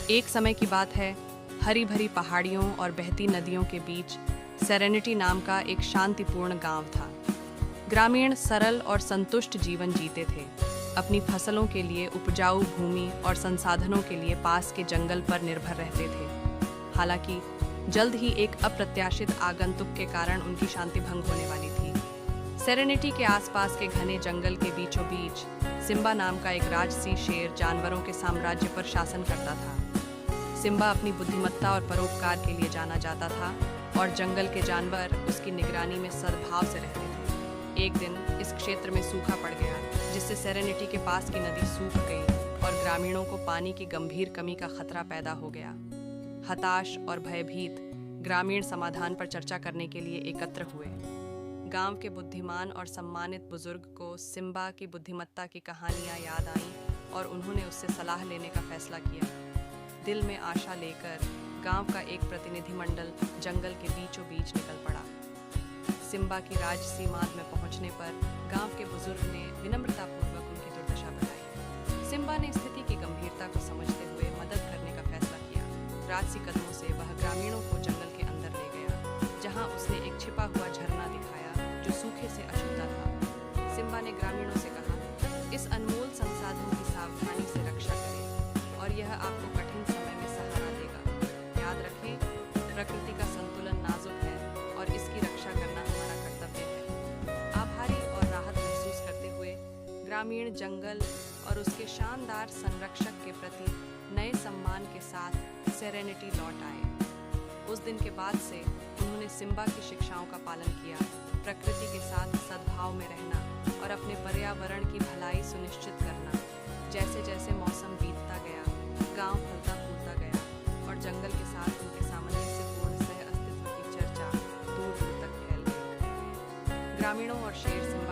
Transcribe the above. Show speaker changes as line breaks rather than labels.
एक समय की बात है, हरी भरी पहाड़ियों और बहती नदियों के बीच सेरेनिटी नाम का एक शांतिपूर्ण गांव था। ग्रामीण सरल और संतुष्ट जीवन जीते थे। अपनी फसलों के लिए उपजाऊ भूमि और संसाधनों के लिए पास के जंगल पर निर्भर रहते थे। हालांकि जल्द ही एक अप्रत्याशित आगंतुक के कारण उनकी शांति भंग होने वाली थी। सेरेनिटी के आसपास के घने जंगल के बीचों बीच सिम्बा नाम का एक राजसी शेर जानवरों के साम्राज्य पर शासन करता था। सिम्बा अपनी बुद्धिमत्ता और परोपकार के लिए जाना जाता था और जंगल के जानवर उसकी निगरानी में सद्भाव से रहते थे। एक दिन इस क्षेत्र में सूखा पड़ गया, जिससे सेरेनिटी के पास की नदी सूख गई और ग्रामीणों को पानी की गंभीर कमी का खतरा पैदा हो गया। हताश और भयभीत ग्रामीण समाधान पर चर्चा करने के लिए एकत्र हुए। गांव के बुद्धिमान और सम्मानित बुजुर्ग को सिम्बा की बुद्धिमत्ता की कहानियां याद आईं और उन्होंने उससे सलाह लेने का फैसला किया। दिल में आशा लेकर गांव का एक प्रतिनिधिमंडल जंगल के बीचों बीच निकल पड़ा। सिम्बा की राजसीमात में पहुंचने पर गांव के बुजुर्ग ने विनम्रतापूर्वक उनकी दुर्दशा बताई। सिम्बा ने स्थिति की गंभीरता को समझते हुए मदद करने का फैसला किया। राजसी कदमों से वह ग्रामीणों को जंगल के अंदर ले गया, जहां उसने एक छिपा हुआ झरना दिखाया जो सूखे से अछूता था। सिम्बा ने ग्रामीणों से कहा, इस अनमोल संसाधन की सावधानी से रक्षा करें और यह आपको कठिन समय में सहारा देगा। याद रखें, प्रकृति का संतुलन नाजुक है और इसकी रक्षा करना हमारा कर्तव्य है। आभारी और राहत महसूस करते हुए ग्रामीण जंगल और उसके शानदार संरक्षक के प्रति नए सम्मान के साथ सेरेनिटी लौट आए। उस दिन के बाद से उन्होंने सिम्बा की शिक्षाओं का पालन किया, प्रकृति के साथ सद्भाव में रहना और अपने पर्यावरण की भलाई सुनिश्चित करना। जैसे जैसे मौसम बीतता गया, गांव फलता फूलता गया और जंगल के साथ उनके सामंजस्यपूर्ण सह अस्तित्व की चर्चा दूर दूर तक फैल गई। ग्रामीणों और शेर सिम्बा